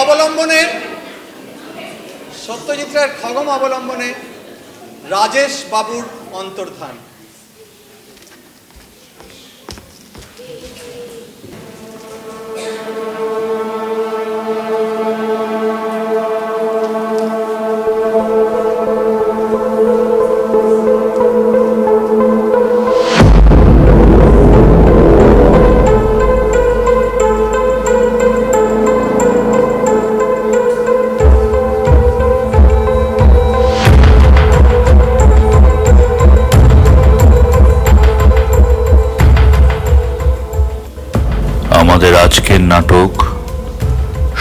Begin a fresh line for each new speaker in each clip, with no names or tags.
অবলম্বনে, সত্যজিৎ রায়ের খগম অবলম্বনে রাজেশ বাবুর অন্তর্ধান।
আমাদের আজকের নাটক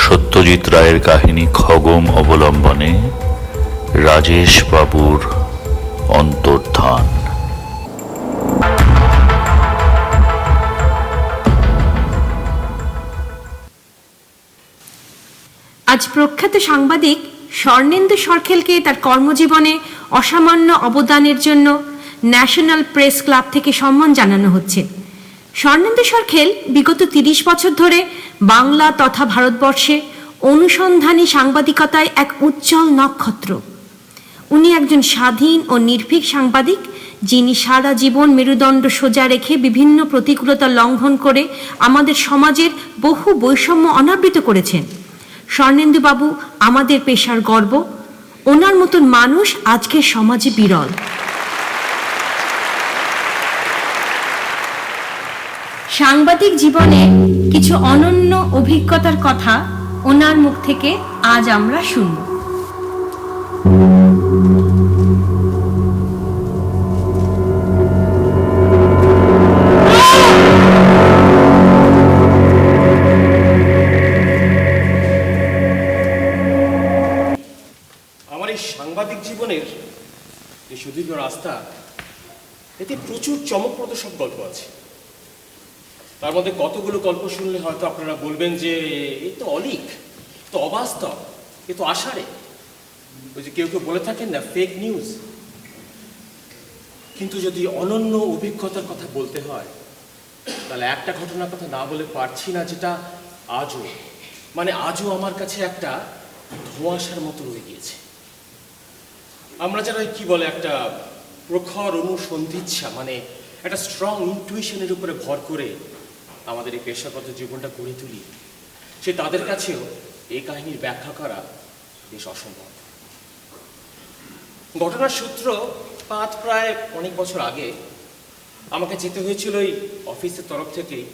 সত্যজিৎ রায়ের কাহিনী খগম অবলম্বনে রাজেশ বাবুর অন্তর্ধান।
আজ প্রখ্যাত সাংবাদিক স্বর্ণেন্দু সরখেলকে তার কর্মজীবনে অসামান্য অবদানের জন্য ন্যাশনাল প্রেস ক্লাব থেকে সম্মান জানানো হচ্ছে। স্বর্ণেন্দু সরখেল বিগত ৩০ বছর ধরে বাংলা তথা ভারতবর্ষে অনুসন্ধানী সাংবাদিকতায় এক উজ্জ্বল নক্ষত্র। উনি একজন স্বাধীন ও নির্ভীক সাংবাদিক, যিনি সারা জীবন মেরুদণ্ড সোজা রেখে বিভিন্ন প্রতিকূলতা লঙ্ঘন করে আমাদের সমাজের বহু বৈষম্য অনাবৃত করেছেন। স্বর্ণেন্দু বাবু আমাদের পেশার গর্ব। ওনার মতন মানুষ আজকের সমাজে বিরল। সাংবাদিক জীবনে কিছু অনন্য অভিজ্ঞতার কথা ওনার মুখ থেকে আজ আমরা শুনব।
আমার এই সাংবাদিক জীবনের যে সুদীর্ঘ রাস্তা, এতে প্রচুর চমকপ্রদ সব গল্প আছে। তার মধ্যে কতগুলো গল্প শুনলে হয়তো আপনারা বলবেন যে এ তো অলীক, তো অবাস্তব, এ তো আষাঢ়ে, ওই যে কেউ কেউ বলে থাকেন না, ফেক নিউজ। কিন্তু যদি অনন্য অভিজ্ঞতার কথা বলতে হয়, তাহলে একটা ঘটনার কথা না বলে পারছি না, যেটা আজও আমার কাছে একটা ধোঁয়াশার মতো রয়ে গিয়েছে। আমরা যারা কি বলে একটা প্রখর অনুসন্ধিচ্ছা, একটা স্ট্রং ইনটুইশনের উপরে ভর করে আমাদের এই পেশাগত জীবনটা গড়ে তুলি, সে তাদের কাছেও এই কাহিনীর ব্যাখ্যা করা বেশ অসম্ভব। ঘটনার সূত্রপাত প্রায় অনেক বছর আগে। আমাকে যেতে হয়েছিল এই অফিসের তরফ থেকেই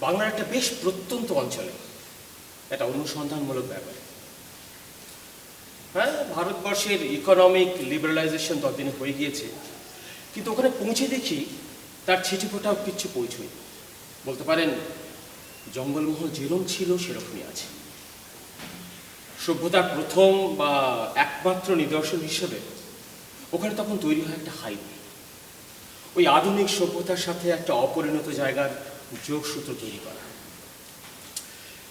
বাংলার একটা বেশ প্রত্যন্ত অঞ্চলে, একটা অনুসন্ধানমূলক ব্যাপারে। হ্যাঁ, ভারতবর্ষের ইকোনমিক লিবারালাইজেশন ততদিনে হয়ে গিয়েছে, কিন্তু ওখানে পৌঁছে দেখি তার ছিটিফোঁটাও কিচ্ছু পৌঁছই। বলতে পারেন জঙ্গলমহল যেরকম ছিল সেরকমই আছে। সভ্যতার প্রথম বা একমাত্র নিদর্শন হিসেবে ওখানে তখন তৈরি হয় একটা হাইওয়ে। ওই আধুনিক সভ্যতার সাথে একটা অপরিণত জায়গার যোগসূত্র তৈরি করা।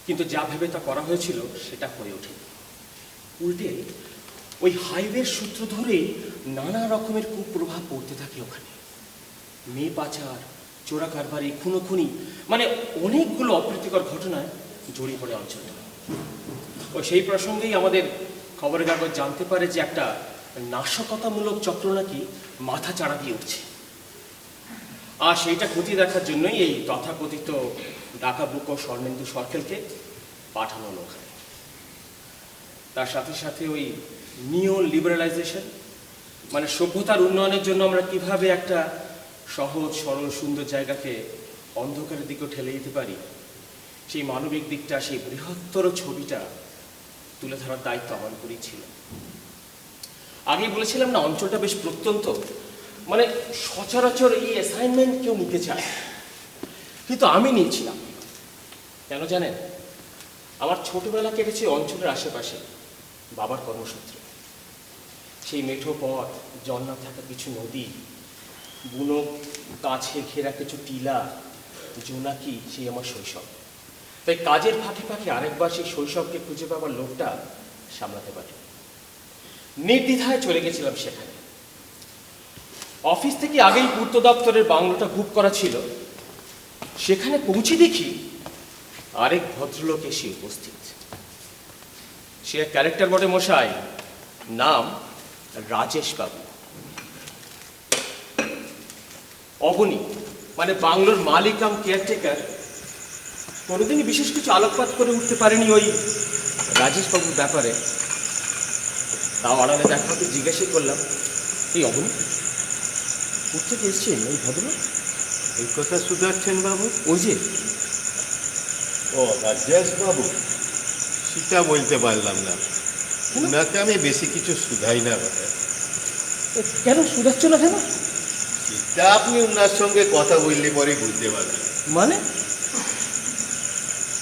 কিন্তু যা ভেবে তা করা হয়েছিল সেটা হয়ে ওঠে। উল্টে ওই হাইওয়ের সূত্র ধরেই নানা রকমের কুপ্রভাব পড়তে থাকে ওখানে। মেয়ে পাচার, চোরা কারবারি, খুনোখুনি, অনেকগুলো অপ্রীতিকর ঘটনায় জড়িয়ে পড়ে অঞ্চলটা। ও সেই প্রসঙ্গেই আমাদের খবরের কাগজ জানতে পারে যে একটা নাশকতামূলক চক্র নাকি মাথা চাড়া দিয়ে উঠছে। আর সেইটা খতিয়ে দেখার জন্যই এই তথাকথিত ডাকাবুকো স্বর্ণেন্দু সরখেলকে পাঠানো হলো ওখানে। তার সাথে সাথে ওই নিও লিবারালাইজেশন, সভ্যতার উন্নয়নের জন্য আমরা কিভাবে একটা সহজ সরল সুন্দর জায়গাকে অন্ধকারের দিকেও ঠেলে দিতে পারি, সেই মানবিক দিকটা, সেই বৃহত্তর ছবিটা তুলে ধরার দায়িত্ব আমার উপরেই ছিল। আগেই বলেছিলাম না, অঞ্চলটা বেশ প্রত্যন্ত, সচরাচর এই অ্যাসাইনমেন্ট কেউ নিতে চায়, কিন্তু আমি নিয়েছিলাম। কেন জানেন? আমার ছোটবেলা কেটেছে অঞ্চলের আশেপাশে বাবার কর্মসূত্রে। সেই মেঠো পথ, জন্না থাকা কিছু নদী, বুনো গাছে ঘেরা কিছু টিলা, জোনাকি, সেই আমার শৈশব। তাই কাজের ফাঁকে ফাঁকে আরেকবার সেই শৈশবকে খুঁজে পাবার লোকটা সামলাতে পারি। নির্দ্বিধায় চলে গেছিলাম সেখানে। অফিস থেকে আগেই পূর্ত দপ্তরের বাংলোটা বুক করা ছিল। সেখানে পৌঁছে দেখি আরেক ভদ্রলোক এসে উপস্থিত। সে ক্যারেক্টার বটে মশাই, নাম রাজেশ বাবু। অবনী মানে বাংলোর মালিক কাম কেয়ারটেকার কোনোদিনই বিশেষ কিছু আলোকপাত করে উঠতে পারেনি ওই রাজেশ বাবুর ব্যাপারে। তাও আড়ালে দেখা হতে জিজ্ঞাসাই করলাম, এই অবনী কোথেকে এসছেন ওই ভদ্রলোক?
এই কথা শুধাচ্ছেন বাবু?
ওই যে
ও রাজেশ বাবু, সেটা বলতে পারলাম না। ওনাকে আমি বেশি কিছু শুধাই না বটে।
কেন শুধাচ্ছ না কেন?
সেটা আপনি ওনার সঙ্গে কথা বললে পরে বুঝতে পারবেন।
মানে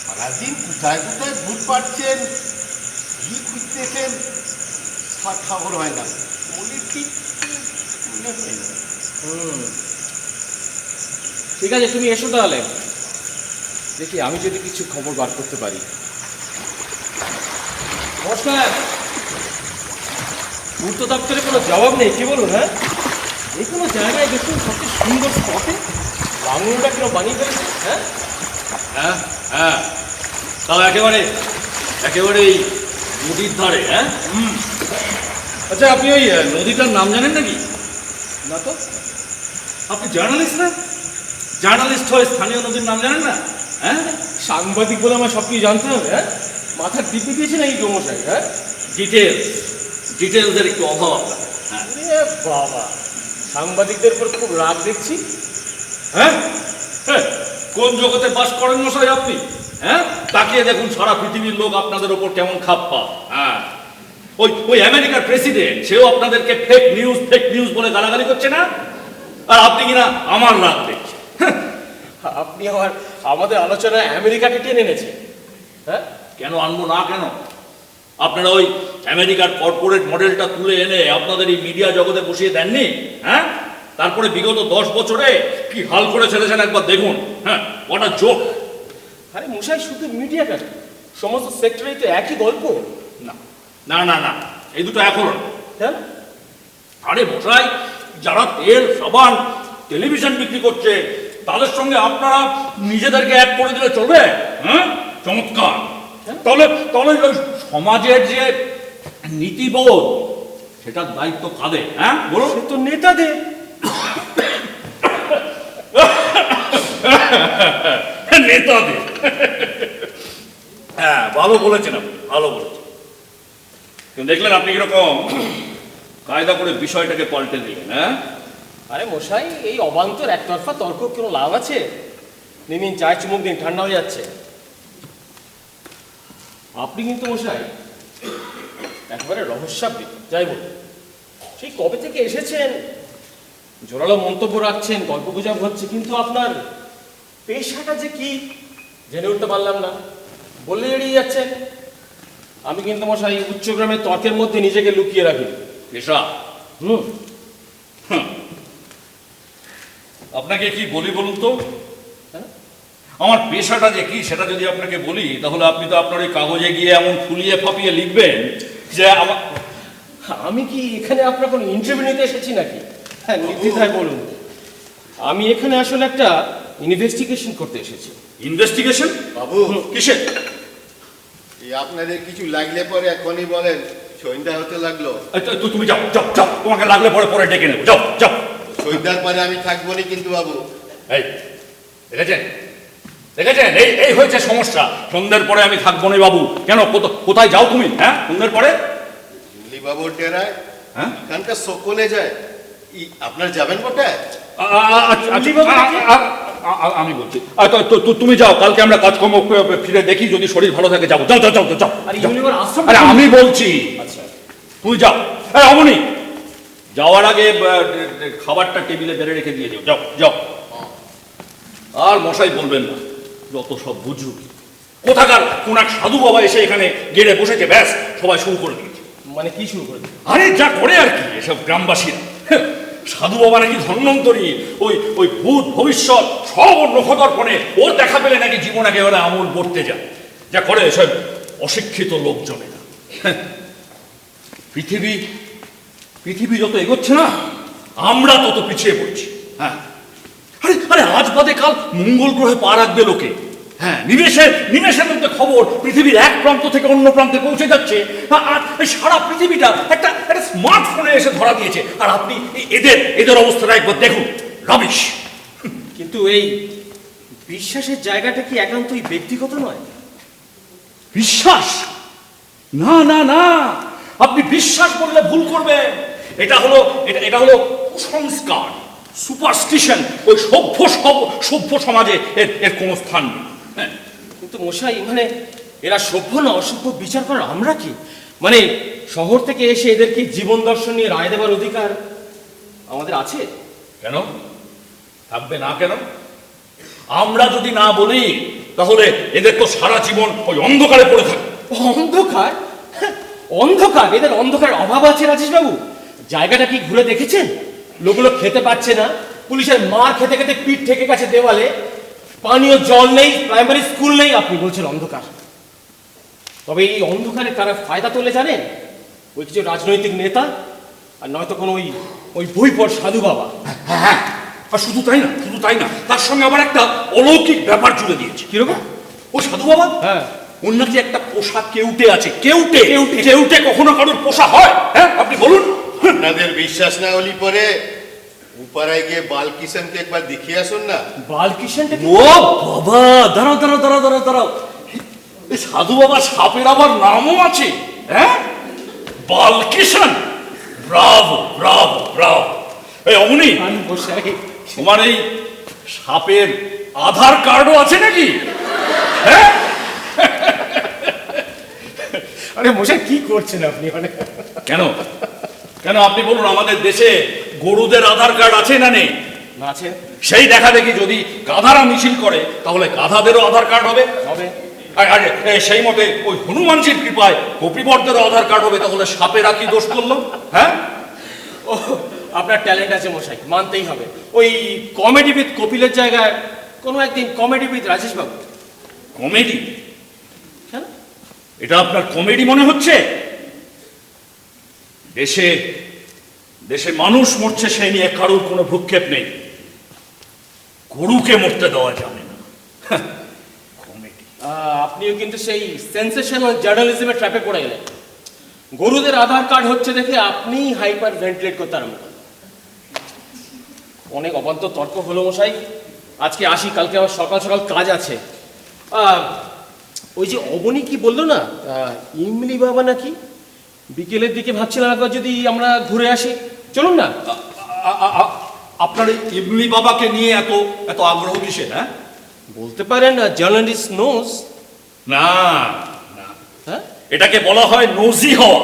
সারাদিন কোথায় কোথায় ঘুর পাচ্ছেন, কি খুঁজতেছেন, খবর হয় না, মনে ঠিক মনে হয় না।
ঠিক আছে, তুমি এসো তাহলে, দেখি আমি যদি কিছু খবর বার করতে পারি। নমস্কার। পূর্ত দপ্তরে কোনো জবাব নেই, কি বলুন? হ্যাঁ, এই কোনো জায়গায় দেখুন সবচেয়ে সুন্দর স্পটে বাংলোটা কেন বানিয়ে ফেলেছে। হ্যাঁ
হ্যাঁ হ্যাঁ, তাও একেবারে এই নদীর ধারে। হ্যাঁ, আচ্ছা, আপনি ওই নদীটার নাম জানেন নাকি?
না তো।
আপনি জার্নালিস্ট না? জার্নালিস্ট হয়ে স্থানীয় নদীর নাম জানেন না? হ্যাঁ,
সাংবাদিক বলে আমার সব কিছু জানতে হবে। হ্যাঁ, মাথার দিব্যি দিয়েছে নাকি মশাই? হ্যাঁ,
ডিটেলসের একটু অভাব আপনার। হ্যাঁ,
বাবা, সাংবাদিকদের উপর খুব রাগ দেখছি।
হ্যাঁ হ্যাঁ, কোন জগতে বাস করেন মশাই আপনি? হ্যাঁ, তাকিয়ে দেখুন সারা পৃথিবীর লোক আপনাদের ওপর কেমন খাপ্পা। হ্যাঁ, ওই আমেরিকার প্রেসিডেন্ট, সেও আপনাদেরকে ফেক নিউজ বলে গালাগালি করছে না? আর আপনি কিনা আমার রাগ দেখছেন।
আপনি আমাদের আলোচনায় আমেরিকাকে টেনে এনেছে। হ্যাঁ,
কেন আনবো না? কেন? আপনারা ওই আমেরিকার কর্পোরেট মডেলটা তুলে এনে আপনাদের এই মিডিয়া জগতে বসিয়ে দেননি? হ্যাঁ, তারপরে বিগত 10 বছরে কি হাল করে ছেড়েছেন একবার দেখুন। হ্যাঁ, হোয়াট আ জোক।
আরে মশাই, শুধু মিডিয়া কেন, সমস্ত সেক্টরেই তো একই গল্প।
না না না না, এই দুটো এখন।
হ্যাঁ,
আরে মশাই, যারা তেল সাবান টেলিভিশন বিক্রি করছে তাদের সঙ্গে আপনারা নিজেদেরকে এক করে দিলে চলবে? হ্যাঁ, চমৎকার। তাহলে ওই সমাজের যে নীতিবোধ, সেটার দায়িত্ব কাদের? হ্যাঁ বলুন।
সে তো নেতাদের।
নেতাদের। হ্যাঁ, ভালো বলেছেন আপনি, ভালো বলেছেন। কিন্তু দেখলেন আপনি কিরকম কায়দা করে বিষয়টাকে পাল্টে দিলেন। হ্যাঁ,
আরে মশাই, এই অবান্তর একতরফা তর্ক কোনো লাভ আছে? নিন চায় চুমুক দিন, ঠান্ডা হয়ে যাচ্ছে। আপনি কিন্তু মশাই একেবারে রহস্যাবৃত। যাই বলুন, সেই কবে থেকে এসেছেন, জোরালো মন্তব্য রাখছেন, গল্প গুজব হচ্ছে, কিন্তু আপনার পেশাটা যে কি জেনে উঠতে পারলাম না, বললে এড়িয়ে যাচ্ছেন। আমি কিন্তু মশাই উচ্চগ্রামের তর্কের মধ্যে নিজেকে লুকিয়ে রাখি।
পেশা? আপনাকে কি বলি বলুন তো?
হ্যাঁ?
আমার পেশাটা যে কি সেটা যদি আপনাকে বলি, তাহলে আপনি তো আপনার ওই কাগজে গিয়ে এমন ফুলিয়ে ফাপিয়ে লিখবেন যে
আমি কি এখানে আপনার কোনো ইন্টারভিউ নিতে এসেছি নাকি? হ্যাঁ, নির্দ্বিধায় বলুন। আমি এখানে আসলে একটা ইনভেস্টিগেশন করতে এসেছি।
ইনভেস্টিগেশন?
বাবু,
কিসের?
এই আপনাদের কিছু লাগলে পরে এখনই বলেন, সন্ধ্যা হতে লাগলো।
তুমি যাও যাও যাও, তোমাকে লাগলে পরে ডেকে নেবো। যাও যাও।
সন্ধ্যার পরে আমি থাকবো না কিন্তু বাবু।
এই দেখেছেন এই হয়েছে সমস্যা। সন্ধ্যের পরে আমি থাকবো না বাবু। কেন, কোথায় যাও তুমি? হ্যাঁ, সন্ধ্যের পরে
বাবুর ডেরায়।
হ্যাঁ,
এখানকার সকলে যায়। আপনার যাবেন বটে?
আমি বলছি তুমি যাও, কালকে আমরা কাজকর্ম ফিরে দেখি, যদি শরীর ভালো থাকে যাবো। যাও যাও যাও যাও। আরে আমি বলছি,
আচ্ছা,
তুমি যাও। অমনি যাওয়ার আগে খাবারটা টেবিলে বেড়ে রেখে দিয়ে যাও। যাও যাও। আর মশাই বলবেন না, যত সব বুঝুক। কোথাকার কোন এক সাধু বাবা এসে এখানে গেড়ে বসেছে, ব্যাস সবাই শুরু করে দিয়েছে।
মানে কি শুরু করে?
আরে যা করে আর কি এসব গ্রামবাসীরা। সাধু বাবা নাকি ধন্বন্তরী, ওই ভূত ভবিষ্যৎ সব নখদর্পণে ওর দেখা পেলে নাকি জীবন একেবারে আমূল বর্তে যায়। যা করে এসব অশিক্ষিত লোকজনেরা। পৃথিবী যত এগোচ্ছে না, আমরা তত পিছিয়ে পড়ছি। হ্যাঁ, আরে আজ বাদে কাল মঙ্গল গ্রহে পা রাখবে লোকে। হ্যাঁ, নিমেষের মধ্যে খবর পৃথিবীর এক প্রান্ত থেকে অন্য প্রান্তে পৌঁছে যাচ্ছে, আর এই সারা পৃথিবীটা একটা স্মার্টফোনে এসে ধরা দিয়েছে। আর আপনি এদের অবস্থাটা একবার দেখুন, রাবিশ।
কিন্তু এই বিশ্বাসের জায়গাটা কি একান্তই ব্যক্তিগত নয়?
বিশ্বাস? না না না, আপনি বিশ্বাস বললে ভুল করবেন। এটা হলো কুসংস্কার, সুপারস্টিশন। ওই সভ্য সমাজে এর কোনো স্থান নেই। হ্যাঁ,
কিন্তু মশাই, মানে এরা সভ্য না অসভ্য বিচার করার আমরা কি? মানে শহর থেকে এসে এদেরকে জীবন দর্শন নিয়ে রায় দেওয়ার অধিকার আমাদের আছে?
কেন থাকবে না? কেন? আমরা যদি না বলি তাহলে এদের তো সারা জীবন ওই অন্ধকারে পড়ে থাকবে।
অন্ধকার? অন্ধকার? এদের অন্ধকারের অভাব আছে রাজেশ বাবু? জায়গাটা কি ঘুরে দেখেছেন? লোকগুলো খেতে পাচ্ছে না, পুলিশের মার খেতে খেতে পিঠ থেকে গেছে দেওয়ালে, পানীয় জল নেই, প্রাইমারি স্কুল নেই, আপনি বলছেন অন্ধকার। তবে এই অন্ধকারে তারা ফায়দা তোলে জানেন? ওই কিছু রাজনৈতিক নেতা, আর নয়তো কোনো ওই বইপড় সাধু বাবা।
হ্যাঁ, আর শুধু তাই না, তার সঙ্গে আবার একটা অলৌকিক ব্যাপার জুড়ে দিয়েছে।
কিরকম?
ও সাধু বাবা,
হ্যাঁ,
ওর নাকি একটা পোষা কেউটে আছে। কেউটে কখনো কারোর পোষা হয়? হ্যাঁ, আপনি বলুন।
আপনাদের বিশ্বাস না হলি পরে উপারায় গিয়ে বালকিষণকে একবার দেখিয়ে আসুন না।
বালকিষণটা কি?
ও বাবা, দাঁড়াও। এই সাধু বাবা সাপের আবার নামও আছে? হ্যাঁ, বালকিষণ। ব্রাভো। এই অমনি,
আমি বসে
তোমার এই সাপের আধার কার্ডও আছে নাকি? হ্যাঁ,
আরে মশাই কি করছেন আপনি? মানে
কেন আপনি বলুন, আমাদের দেশে গরুদের আধার কার্ড আছে না নেই?
না আছে।
সেই দেখা দেখি যদি গাধারা মিছিল করে তাহলে গাধাদেরও আধার কার্ড হবে। আর সেই মতে ওই হনুমানজির কৃপায় কপিবরদেরও আধার কার্ড হবে, তাহলে সাপেরা কি দোষ করলো? হ্যাঁ,
ও, আপনার ট্যালেন্ট আছে মশাই, মানতেই হবে। ওই কমেডি উইথ কপিলের জায়গায় কোনো একদিন comedy with Rajesh Babu.
Comedy?
কেন?
এটা আপনার কমেডি মনে হচ্ছে? দেশে মানুষ মরছে, সেই নিয়ে কারোর কোনো ভ্রুক্ষেপ নেই। গরুকে মরতে দেওয়া যাবে না। কমেডি?
আপনিও কিন্তু সেই সেন্সেশনাল জার্নালিজমের ট্র্যাপে পড়ে গেলেন। গরুদের আধার কার্ড হচ্ছে দেখে আপনি হাইপার ভেন্টিলেট করতে আরম্ভ করেন। অনেক অবান্তর তর্ক হলো মশাই, আজকে আসি, কালকে আবার সকাল সকাল কাজ আছে। ওই যে অবনী কি বললো না, ইমলি বাবা নাকি? বিকেলের দিকে ভাবছিলাম একবার যদি আমরা ঘুরে আসি, চলুন না।
আপনার এই ইবলি বাবাকে নিয়ে এত আগ্রহ কিসের? হ্যাঁ,
বলতে পারেন জার্নালিস্ট নোজ।
না,
হ্যাঁ,
এটাকে বলা হয় নোজি হওয়া।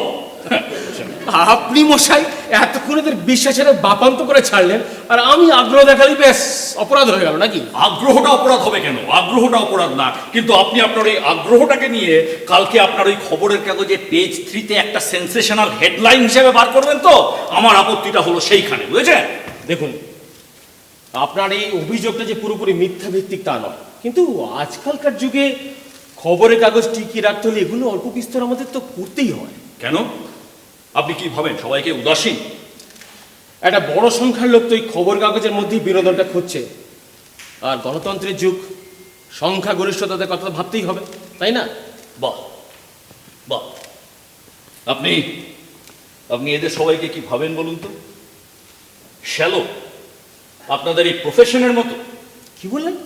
আপনি মশাই এতক্ষণ এদের বিশ্বাসের বাপান্ত করে ছাড়লেন, আর আমি আগ্রহ দেখালি বেশ অপরাধ হয়ে গেল নাকি?
আগ্রহটা অপরাধ হবে কেন? আগ্রহটা অপরাধ না, কিন্তু আপনি আপনার এই আগ্রহটাকে নিয়ে কালকে আপনার ওই খবরের কাগজে পেজ 3-তে একটা সেন্সেশনাল হেডলাইন হিসেবে বার করবেন তো? আমার আপত্তিটা হলো সেইখানে, বুঝেছেন?
দেখুন, আপনার এই অভিযোগটা যে পুরোপুরি মিথ্যা ভিত্তিক তা নয়, কিন্তু আজকালকার যুগে খবরের কাগজ টিকিয়ে রাখতে হলে এগুলো অল্প বিস্তর আমাদের তো করতেই হয়।
কেন? আপনি কি ভাবেন সবাইকে উদাসীন?
একটা বড় সংখ্যার লোক তো এই খবর কাগজের মধ্যেই বিনোদনটা খুঁজছে, আর গণতন্ত্রের যুগ, সংখ্যা গরিষ্ঠতাদের কথা ভাবতেই হবে, তাই না?
বাহ, আপনি এদের সবাইকে কি ভাবেন বলুন তো? শ্যালো, আপনাদের এই প্রফেশনের মতো।
কি বললেন?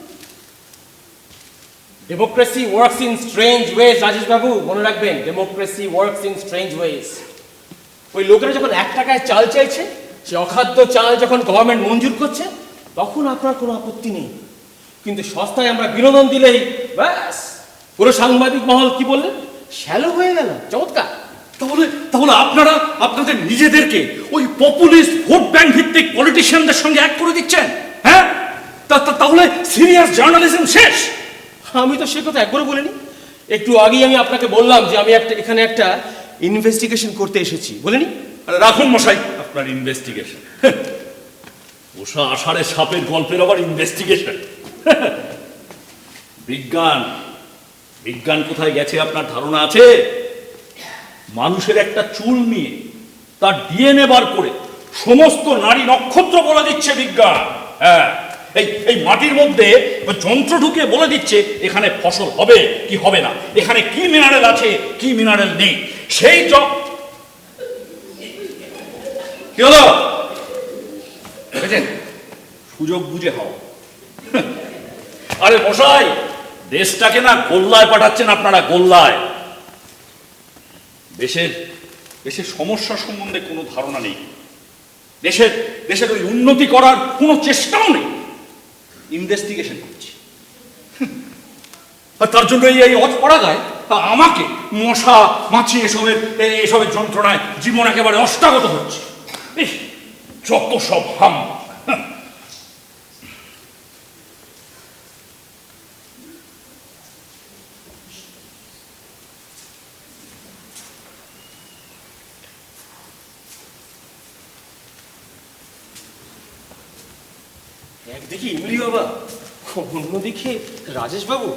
Democracy works in strange ways Rajesh বাবু, মনে রাখবেন, democracy works in strange ways. ওই লোকেরা যখন 1 টাকায় চাল চাইছে, সে অখাদ্য চাল যখন গভর্নমেন্ট মঞ্জুর করছে, তখন আপনার কোনো আপত্তি নেই। কিন্তু সস্তায় আমরা বিনোদন দিলেই ব্যাস, পুরো সাংবাদিক মহল কি বললেন, শ্যালো হয়ে গেল। চমৎকার।
তাহলে আপনারা আপনাদের নিজেদেরকে ওই পপুলিস্ট ভোট ব্যাংক ভিত্তিক পলিটিশিয়ানদের সঙ্গে এক করে দিচ্ছেন। হ্যাঁ, তাহলে সিরিয়াস জার্নালিজম শেষ।
আমি তো সে কথা একবারও বলিনি। একটু আগেই আমি আপনাকে বললাম যে আমি এখানে একটা ইনভেস্টিগেশন করতে এসেছি, বলিনি?
রাখুন মশাই আপনার ইনভেস্টিগেশন। পোষা আষাঢ়ে সাপের গল্পের আবার ইনভেস্টিগেশন। বিজ্ঞান কোথায় গেছে আপনার ধারণা আছে? মানুষের একটা চুল নিয়ে তার ডিএনএ বার করে সমস্ত নারী নক্ষত্র বলা দিচ্ছে বিজ্ঞান। হ্যাঁ, এই এই মাটির মধ্যে ওই যন্ত্র ঢুকিয়ে বলে দিচ্ছে এখানে ফসল হবে কি হবে না, এখানে কি মিনারেল আছে কি মিনারেল নেই। সেই কি হলো দেখেছেন, সুযোগ বুঝে হও। আরে মশাই, দেশটাকে না গোল্লায় পাঠাচ্ছেন আপনারা, গোল্লায়। দেশের দেশের সমস্যা সম্বন্ধে কোনো ধারণা নেই, দেশের দেশের ওই উন্নতি করার কোনো চেষ্টাও নেই। ইনভেস্টিগেশন করছি, আর তার জন্য এই অজ পড়া যায় আমাকে মশা মাছি এসবের যন্ত্রণায় জীবন একেবারে অষ্টাগত হচ্ছে। যত সব হাম।
একদিকে ইমলি বাবা, অন্যদিকে রাজেশ বাবু,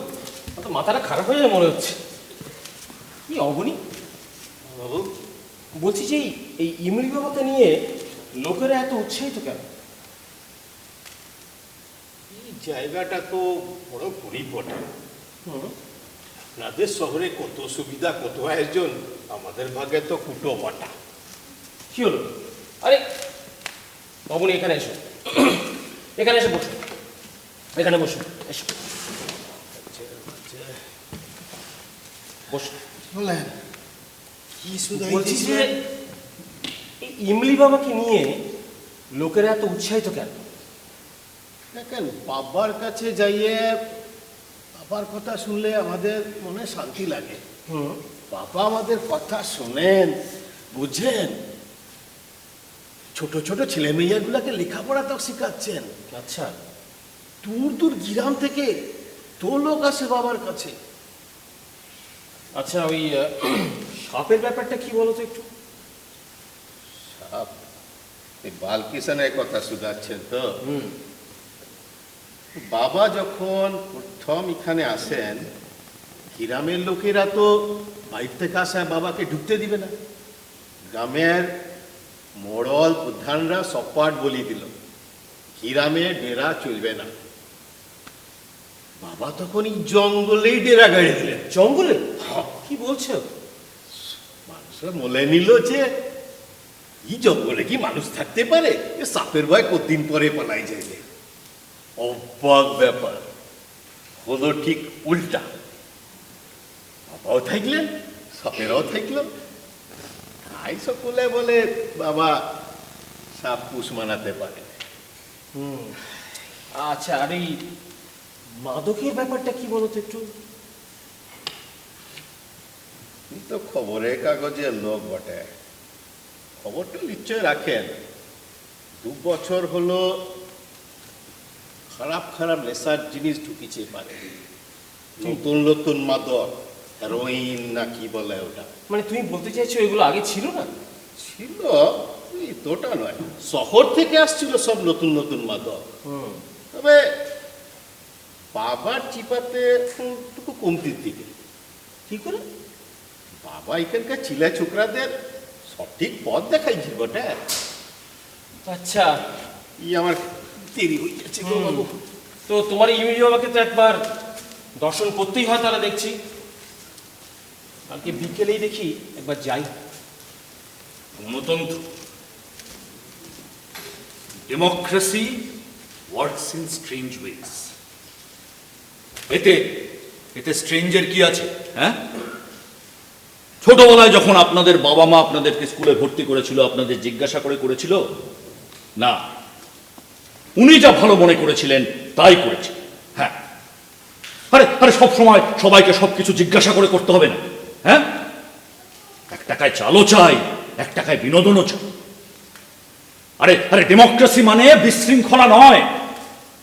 তো মাথাটা খারাপ হয়ে যায় মনে হচ্ছে। কি অবনি বাবু, বলছি যে এই ইমলি বাবাকে নিয়ে লোকেরা এত উৎসাহিত কেন?
এই জায়গাটা তো বড় পরিবর্তন। আপনাদের শহরে কত সুবিধা, কত আয়োজন, আমাদের ভাগে তো কুটো বাটা।
কি হলো? আরে বাবুনি, এখানে এসো, এখানে এসে বসো, এখানে বসো, এসো বসো।
বলেন কি
বলছি যে এই ইমলি বাবাকে নিয়ে লোকেরা এত উৎসাহিত কেন?
দেখেন, বাবার কাছে যাইয়ে বাবার কথা শুনলে আমাদের মনে শান্তি লাগে। বাবা আমাদের কথা শোনেন, বুঝেন, ছোট ছোট ছেলে মেয়েগুলাকে লেখাপড়া তো শিখাচ্ছেন।
আচ্ছা,
দূর দূর গ্রাম থেকে তো লোক আসে বাবার কাছে।
আচ্ছা, ওই সাপের ব্যাপারটা কি বলো তো একটু?
বালকিষানের কথা শুধাচ্ছেন তো? বাবা যখন প্রথম এখানে আসেন, গ্রামের লোকেরা তো বাইর থেকে আসা বাবাকে ঢুকতে দিবে না। গ্রামের মোড়ল প্রধানরা সপাট বলি দিল, গ্রামে ডেরা চলবে না। বাবা তখন এই জঙ্গলেই ডেরা গাড়ি দিলেন।
জঙ্গলে? কি বলছো?
মানুষরা মনে নিল যে এই জঙ্গলে কি মানুষ থাকতে পারে, সাপের ভয় কতদিন পরে পালাই যাইবে। অবাক ব্যাপার হলো ঠিক উল্টা, বাবাও থাকলেন, সাপেরাও থাকলো। তাই সকলে বলে বাবা সাপ পুষ মানাতে পারে।
আচ্ছা, আর এই মাদকের ব্যাপারটা কি বলো তো একটু?
তো খবরের কাগজের লোক বটে, খবরটা নিশ্চয় রাখেন। 2 বছর হলো খারাপ খারাপ নেশার জিনিস ঢুকিছে পারে, নতুন নতুন মাদক, হেরোইন না কি বলে ওটা।
মানে তুমি বলতে চাইছো এগুলো আগে ছিল না?
ছিল, এতটা নয়। শহর থেকে আসছিল সব নতুন নতুন মাদক। তবে বাবার চিপাতে একটু কমতির দিকে।
কি করে?
বাবা এখানকার ছিলা ছোকরাদের সঠিক পথ দেখাইছে বটে।
আচ্ছা,
আমার দেরি হয়ে যাচ্ছে গো বাবু।
তো তোমার ইমলি বাবাকে তো একবার দর্শন করতেই হয় তারা, দেখছি। কালকে বিকেলেই দেখি একবার যাই।
গণতন্ত্র, democracy works in strange ways. এতে এতে স্ট্রেঞ্জের কি আছে? হ্যাঁ, ছোটবেলায় যখন আপনাদের বাবা মা আপনাদেরকে স্কুলে ভর্তি করেছিল, আপনাদের জিজ্ঞাসা করে করেছিল না? উনি যা ভালো মনে করেছিলেন তাই করেছে। হ্যাঁ, আরে আরে সব সময় সবাইকে সবকিছু জিজ্ঞাসা করে করতে হবে না। হ্যাঁ, 1 টাকায় চালও চাই, 1 টাকায় বিনোদনও চাই। আরে আরে ডেমোক্রেসি মানে বিশৃঙ্খলা নয়,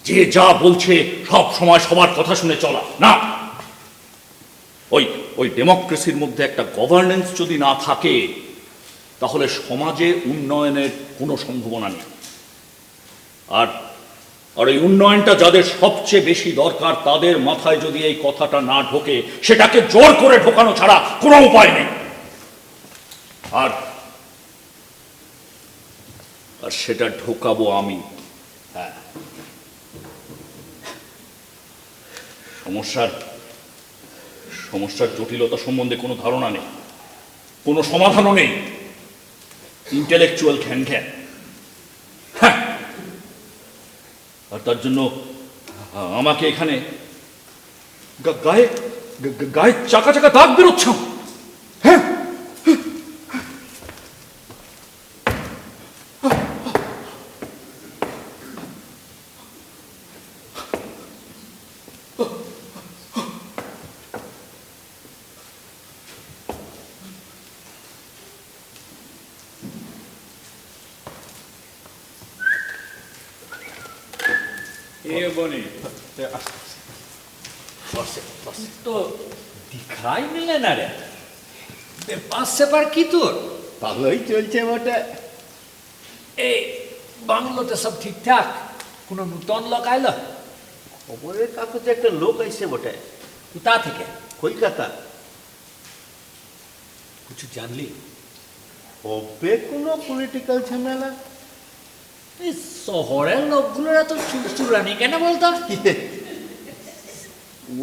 যে যা বলছে সব সময় সবার কথা শুনে চলা না। ওই ডেমোক্রেসির মধ্যে একটা গভর্নেন্স যদি না থাকে, তাহলে সমাজে উন্নয়নের কোনো সম্ভাবনা নেই। আর এই উন্নয়নটা যাদের সবচেয়ে বেশি দরকার, তাদের মাথায় যদি এই কথাটা না ঢোকে, সেটাকে জোর করে ঢোকানো ছাড়া কোনো উপায় নেই। আর সেটা ঢোকাবো আমি। হ্যাঁ, সমস্যার জটিলতা সম্বন্ধে কোনো ধারণা নেই, কোনো সমাধানও নেই। ইন্টেলেকচুয়াল ঘ্যান ঘ্যান। হ্যাঁ, আর তার জন্য আমাকে এখানে গায়ে গায়ে চাকা চাকা দাগ বেরোচ্ছে। হ্যাঁ,
ये बनी तो दिखाई मिले ना रे पास से पर की তোর
ভালোই চলছে বটে।
এই বাংলোতে সব ঠিকঠাক? কোনো নতুন লোক আইলো?
খবরের কাগজে একটা লোক আইছে বটে,
কোথা থেকে?
কলকাতা।
কিছু জানলি?
হবে কোনো পলিটিক্যাল ঝামেলা?
এই শহরের লোকগুলোরা তো চুরচুরানি কেন বলতো?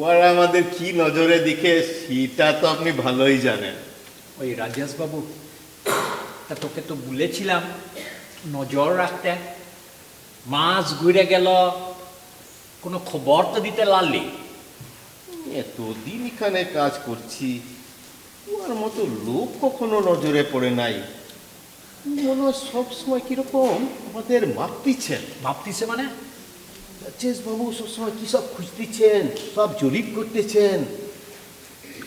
ওরা আমাদের কি নজরে দেখে সেটা তো আপনি ভালোই জানেন।
ওই রাজেশ বাবু, তা তোকে তো বলেছিলাম নজর রাখতে। মাস ঘুরে গেল, কোনো খবর তো দিতে লাললি।
এতদিন এখানে কাজ করছি, ওর মতো লোক কখনো নজরে পড়ে নাই। মনে হয় সবসময় কিরকম আমাদের মাপতিছেন।
ভাবতিছে মানে?
রাজেশ বাবু সবসময় কি সব খুঁজতেছেন, সব জরিপ করতেছেন।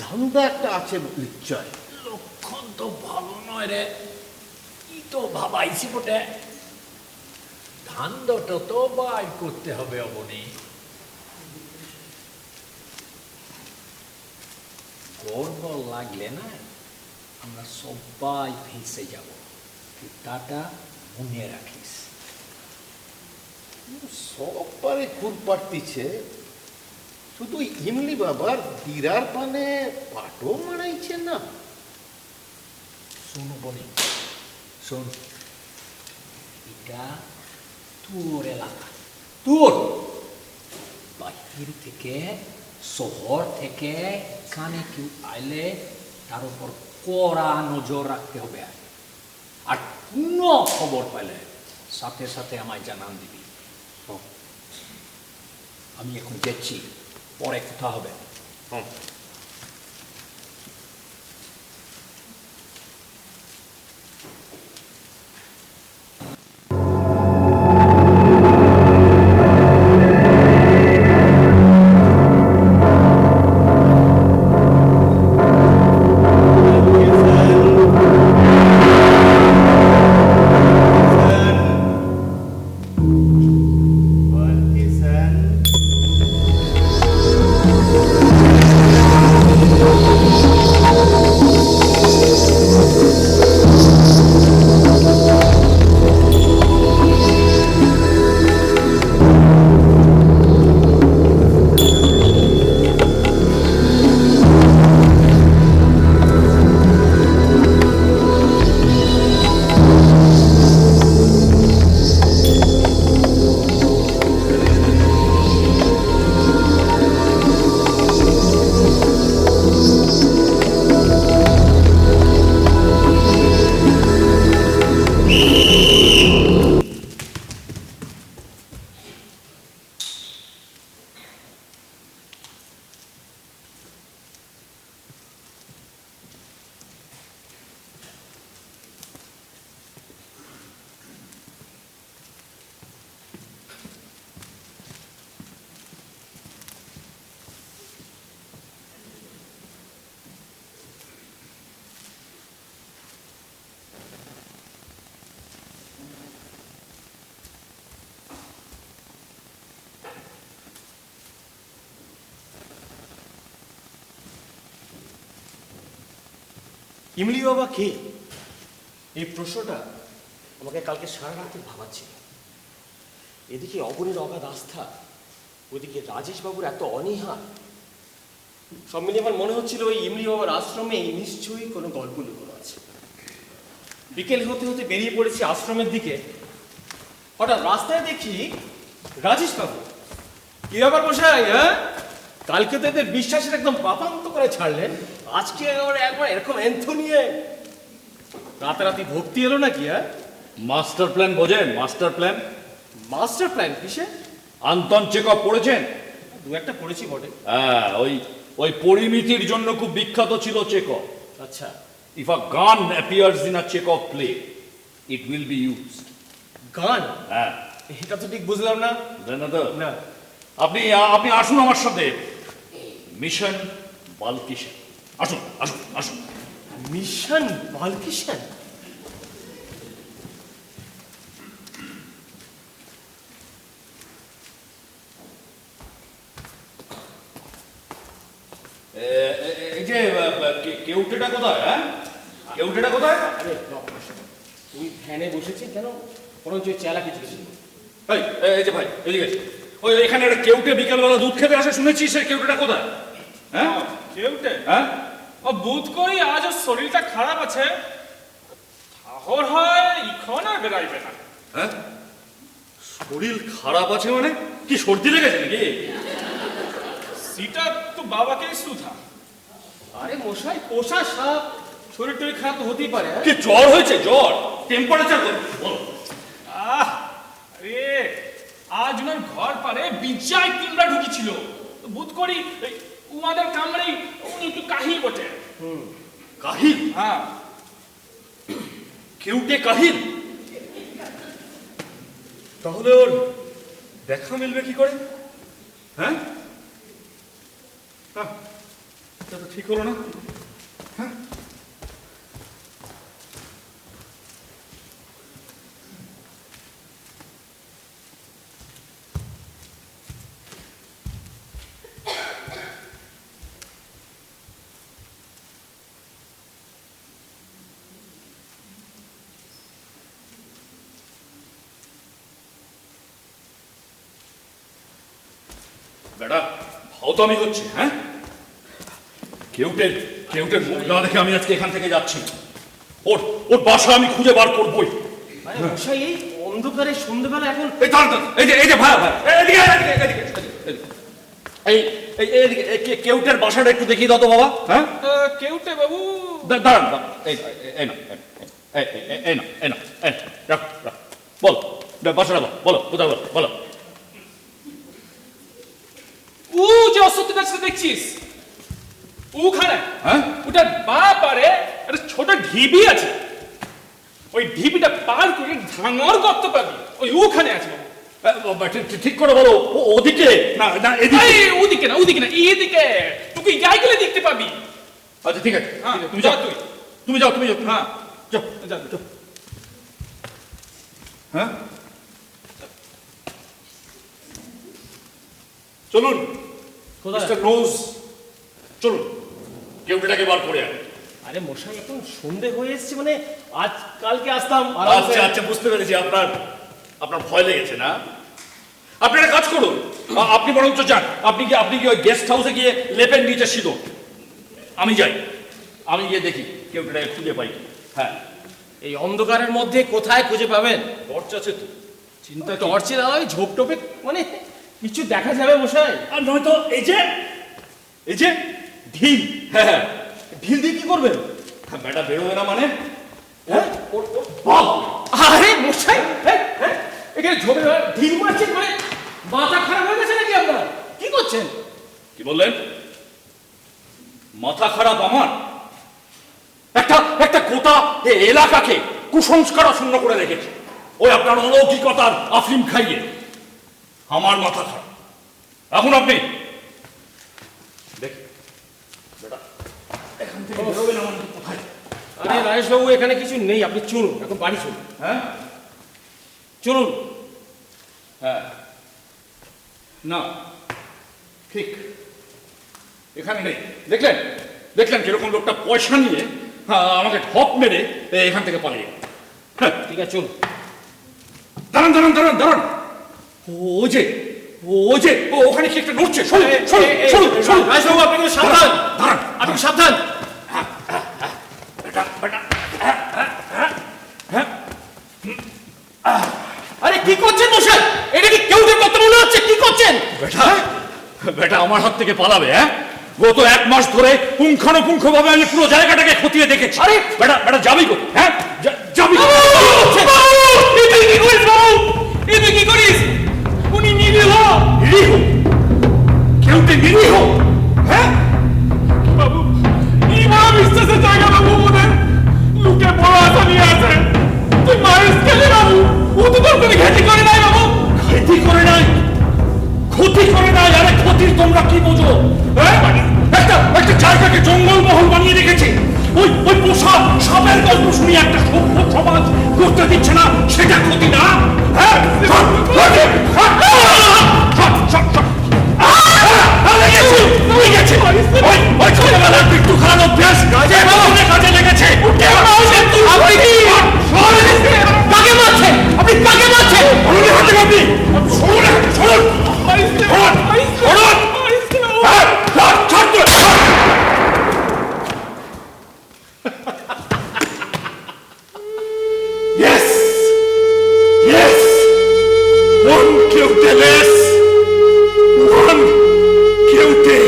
ধান্দা একটা আছে নিশ্চয়।
লক্ষণ তো ভালো নয় রে। কি তো ভাবাইছি বটে। ধান্দটা তো বাই করতে হবে অবনি। গড়বড় লাগলে না আমরা সবাই ফেঁসে যাব। তাটা মনে রাখিস।
সব পারে খুর পাড়তিছে, শুধু ইমলি বাবার বিরার পানে পাটও মারাইছে না।
শোন বনি, শোন, এটা তোর এলাকা, তোর। বাহির থেকে, শহর থেকে এখানে কেউ আইলে তার উপর কড়া নজর রাখতে হবে। আর কোনো খবর পাইলে সাথে সাথে আমায় জানান দিবি। আমি এখন যাচ্ছি, পরে কথা হবে।
ইমলি বাবা কে? এই প্রশ্নটা আমাকে কালকে সারা রাতে ভাবাচ্ছিল। এদিকে অবনীর অগাধ আস্থা, ওদিকে রাজেশ বাবুর এত অনীহা। সব মিলিয়ে আমার মনে হচ্ছিল ওই ইমলি বাবার আশ্রমে নিশ্চয়ই কোনো গল্প লুকোনো আছে। বিকেল হতে হতে বেরিয়ে পড়েছি আশ্রমের দিকে। হঠাৎ রাস্তায় দেখি রাজেশ বাবু। কি ব্যাপার মশাই? হ্যাঁ, কালকে তো এদের বিশ্বাসের একদম বাপান্ত করে ছাড়লেন, আজকে একবার এরকম এন্থ নিয়ে রাতারাতি ভক্তি এলো নাকি? হ্যাঁ,
মাস্টার প্ল্যান বোঝেন? মাস্টার প্ল্যান,
মাস্টার প্ল্যান কিসে?
আন্তন চেকআপ পড়েছেন?
দু একটা পড়েছি বটে।
হ্যাঁ, ওই পরিমিতির জন্য খুব বিখ্যাত ছিল চেকআপ।
আচ্ছা,
ইফ আ গান appears in a checkup play, it will be used.
গান?
হ্যাঁ,
এটা তো ঠিক বুঝলাম না।
বুঝলেন না তো?
না।
আপনি আসুন আমার সাথে, মিশন বালকিশন। আসুন আসুন আসুন।
মিশন বালকিশন?
এই যে কেউটেটা কোথায়? হ্যাঁ, কেউটেটা কোথায়?
আরে তুমি ফ্যানে বসেছি কেন? কোনো চেলা কিছু কিছু।
এই যে ভাই, এদিকে ওই এখানে একটা কেউটে বিকেলবেলা দুধ খেতে আসে শুনেছি, সে কেউটেটা কোথায়? হ্যাঁ,
কেউটে?
হ্যাঁ,
ও বুধ করি আজ ওর শরীরটা খারাপ আছে, ঠাহর হয় ইখন আর বেরাইবে না।
হ্যাঁ, শরীর খারাপ আছে মানে কি, সর্দি লেগেছে নাকি?
সেটা তো বাবাকেই সুধা।
আরে মশাই, পোষা সাপ, শরীর টরীর খারাপ তো হতেই পারে।
কি জ্বর হয়েছে? জ্বর, টেম্পারেচার বলো।
আহ রে, আজ ওনার ঘর পারে বিজায় কিংবা ঢুকিছিল, বুধ করি উমাদের কামড়েই উনি একটু কাহিল বটে।
কাহিল?
হ্যাঁ,
কেউটে কাহিল? তাহলে ওর দেখা মিলবে কি করে? হ্যাঁ, এটা তো ঠিক হলো না। হ্যাঁ, বেটা ভাওতামি হচ্ছে। হ্যাঁ, কেউটের মুখ না দেখে আমি আজকে এখান থেকে যাচ্ছি। ওর বাসা আমি খুঁজে বার করবই।
আরে মশাই, এই অন্ধকারে সন্ধ্যেবেলা এখন?
এই যে ভাই, এদিকে কেউটের বাসাটা একটু দেখিয়ে দাও তো বাবা। হ্যাঁ,
কেউটে বাবু
দাঁড়ান, বল বাসাটা বলো, কোথায় বলো।
ও যে অসত্যটা দেখছিস ওখানে,
হ্যাঁ,
ওটার বা পারে একটা ছোট ঢিবি আছে, ওই ঢিবিটা পার করে ভাঙর গর্ত পাবি, ওই ওখানে আছে বাবু।
ঠিক করে বলো, ওদিকে না এদিকে?
ওদিকে না, এদিকে, তুই যাই গেলে দেখতে পাবি।
আচ্ছা ঠিক আছে,
হ্যাঁ,
তুমি
যা
যাও। তুমি যাও।
হ্যাঁ,
যাও।
যা।
হ্যাঁ, চলুন মিস্টার নোজ, চলুন কেউটেটাকে বার করে আন।
আরে মশাই, এখন সন্ধে হয়ে এসছে, মানে আজ কালকে আসতাম।
আচ্ছা বুঝতে পেরেছি, আপনার ভয় লেগেছে না? আপনি একটা কাজ করুন, আপনি বরঞ্চ যান, আপনি কি ওই গেস্ট হাউসে গিয়ে লেপের নিচে সিঁদো, আমি যাই, আমি গিয়ে দেখি কেউটেটাকে খুঁজে পাই। হ্যাঁ,
এই অন্ধকারের মধ্যে কোথায় খুঁজে পাবেন?
টর্চ আছে তো?
চিন্তা, টর্চের আলোয় ঝোপ টোপে মানে কিছু দেখা যাবে মশাই?
আর নয়তো এই যে ঢিল। হ্যাঁ, ঢিল দিয়ে কি করবেন? বেটা বেরোবে না মানে?
হ্যাঁ, আরে মশাই, এখানে ঝোপে ঢিল মারছেন, মানে মাথা খারাপ হয়ে গেছে নাকি আপনার? কি করছেন?
কি বললেন? মাথা খারাপ আমার? একটা গোটা এলাকাকে কুসংস্কার শূন্য করে রেখেছে ওই আপনার অলৌকিকতার আফিম খাইয়ে। আমার মাথা খারাপ। এখন আপনি এখান থেকে বেরোবেন আমার কোথায়?
আরে রাজেশবাবু, এখানে কিছু নেই, আপনি চলুন, এখন বাড়ি চলুন।
হ্যাঁ,
চলুন।
হ্যাঁ, না ঠিক এখানে নেই। দেখলেন কিরকম লোকটা পয়সা নিয়ে আমাকে ঠক মেরে এখান থেকে পালিয়ে। হ্যাঁ,
ঠিক আছে, চলুন।
দাঁড়ান। ও যে ওখানে কি একটা নড়ছে।
রাজেশবাবু, আপনি কিন্তু সাবধান।
দাঁড়ান,
আপনি সাবধান। আরে কি করছেন মশাই? এটা কি কেউ যে কত মনে হচ্ছে? কি করছেন?
বেটা আমার হাত থেকে পালাবে? হ্যাঁ, গত 1 মাস ধরে পুঙ্খানুপুঙ্খ ভাবে আমি পুরো জায়গাটাকে খতিয়ে দেখেছি। আরে বেটা বেটা যাবি কোথায়? হ্যাঁ, যাবি কোথায়?
তুই কি করিস বাবু? তুই কি করিস? উনি নিরীহ।
নিরীহ? কেউটে নিরীহ? হ্যাঁ
বাবু, এই বড় বিশ্বাসের জায়গা বাবু ওদের লোকে বড় আশা নিয়ে আছে। তুই মারিস কেলে বাবু? ও তো তোর কোনো ঘাটি করে নাই বাবু।
ক্ষতি করে নাই, ক্ষতি করে নাই। আরে ক্ষতির তোমরা কি বোঝো? হ্যাঁ, একটা জায়গাকে জঙ্গলমহল বানিয়ে রেখেছে। ওই পোষা সাপের গল্প শুনি একটা সভ্য সমাজ করতে দিচ্ছে না, সেটা ক্ষতি না? হ্যাঁ, ছোটবেলার পিট্টু খারাপ অভ্যাস কাজে লেগেছে। কাকে মারছেন আপনি? কাকে মারছেন? আপনি Yes! Yes! One guilty less! One guilty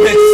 less!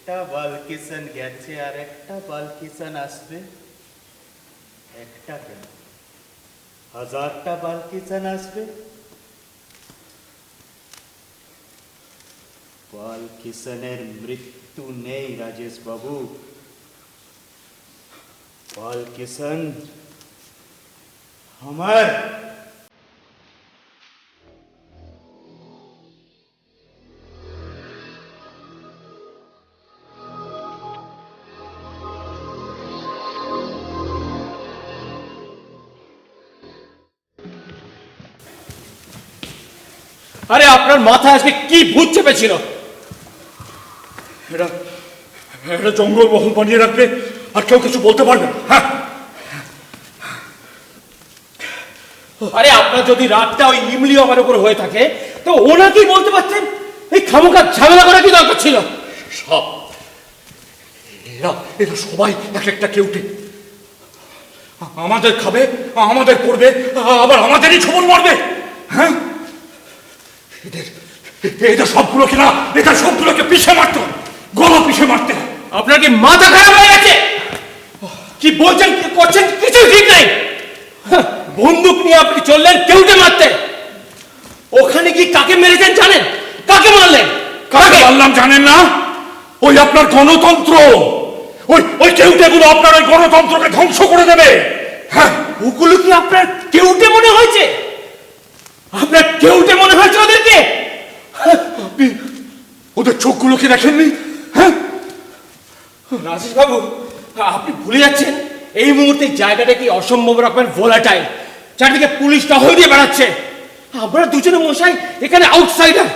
একটা বালকিশন গেছে আর একটা বালকিশন আসবে। একটা কেন, 1000টা বালকিশন আসবে। বালকিশনের মৃত্যু নেই রাজেশ বাবু। বালকিশন আমার।
আরে আপনার মাথায় আজকে কি ভূত চেপেছিল?
এটা এটা জঙ্গলমহল বানিয়ে রাখবে আর কেউ কিছু বলতে পারবে না। হ্যাঁ,
আরে আপনার যদি রাগটা ওই ইমলি আমার উপর হয়ে থাকে তো ওনাকেই বলতে পারতেন। এই খামোখা ঝামেলা করা কি দরকার ছিল?
সব এরা এরা সবাই এক একটা কেউটে আমাদের খাবে, আমাদের পড়বে, আবার আমাদেরই ছবল মারবে। হ্যাঁ, এদের সবগুলোকে না, এদের সবগুলোকে পিষে মারতো, গলা পিষে মারতে।
আপনার কি মাথা খারাপ হয়ে গেছে? কি বলছেন, কি করছেন, কিছু ঠিক নাই। বন্দুক নিয়ে আপনি চললেন কেউটে মারতে। ওখানে কি কাকে মেরেছেন জানেন? কাকে মারলেন?
কাকে মারলাম জানেন না? ওই আপনার গণতন্ত্র, ওই কেউটেগুলো আপনার ওই গণতন্ত্রকে ধ্বংস করে দেবে।
হ্যাঁ, ওগুলো কি আপনার কেউটে মনে হয়েছে? আপনার কেউটে মনে হয়েছে ওদেরকে?
আপনি ওদের চোখগুলোকে দেখেননি? হ্যাঁ,
রাজেশ বাবু, আপনি ভুলে যাচ্ছেন এই মুহূর্তে জায়গাটা কি অসম্ভব রকমের ভোলাটাইল। চারদিকে পুলিশ টহল দিয়ে বেড়াচ্ছে। আমরা দুজনে মশাই এখানে আউটসাইডার।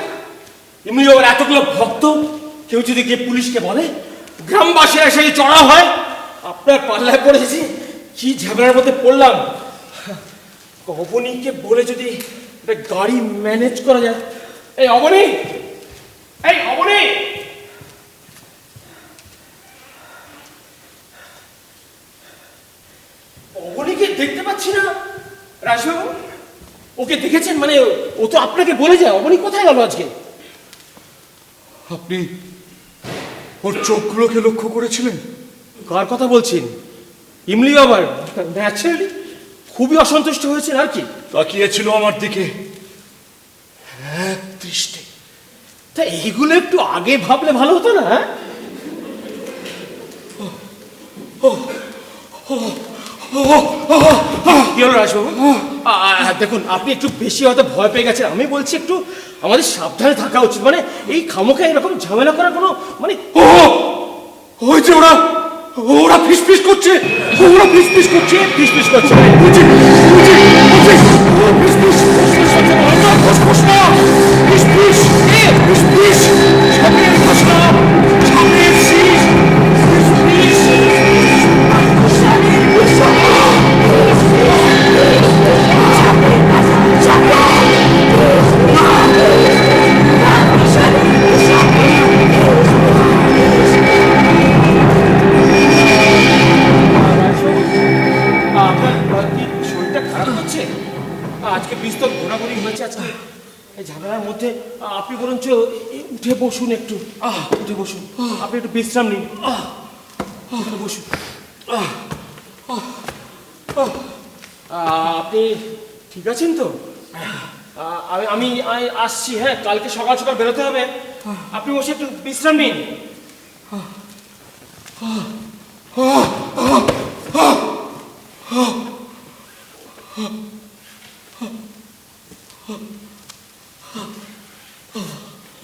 এমনি ওর এতগুলো ভক্ত, কেউ যদি গিয়ে পুলিশকে বলে, গ্রামবাসীরা সেই চড়া হয়। আপনার পাল্লায় পড়েছি, কি ঝামেলার মধ্যে পড়লাম। অবনীকে বলে যদি একটা গাড়ি ম্যানেজ করা যায়। এই অবনী, এই অবনী, অবনীকে দেখতে পাচ্ছি না। রাজবাবু, ওকে দেখেছেন? মানে ও তো আপনাকে বলে যায়। অবনী কোথায় গেল আজকে?
আপনি ওর চোখগুলোকে লক্ষ্য করেছিলেন?
কার কথা বলছেন? ইমলি বাবার? ন্যাচারালি খুবই অসন্তুষ্ট হয়েছেন আর কি।
তাকিয়েছিল আমার দিকে এক দৃষ্টি।
তা এইগুলো একটু আগে ভাবলে ভালো হতো না? কি হলো রাজবাবু? দেখুন, আপনি একটু বেশি হয়তো ভয় পেয়ে গেছেন। আমি বলছি একটু আমাদের সাবধানে থাকা উচিত। মানে এই খামোখা এরকম ঝামেলা করার কোনো মানে
ওই যে ওরা ফিসফিস করছে, ওরা ফিসফিস করছে,
ফিসফিস করছে। আপনার কি শরীরটা খারাপ হচ্ছে? আজকে বিস্তর ঘোরাঘুরি হয়েছে আজকে এই ঝামেলার মধ্যে। আপনি বরঞ্চ উঠে বসুন একটু। উঠে বসুন, আপনি একটু বিশ্রাম নিন। উঠে বসুন। আপনি ঠিক আছেন তো? আমি আসছি। হ্যাঁ, কালকে সকাল সকাল বেরোতে হবে। আপনি বসে একটু বিশ্রাম নিন।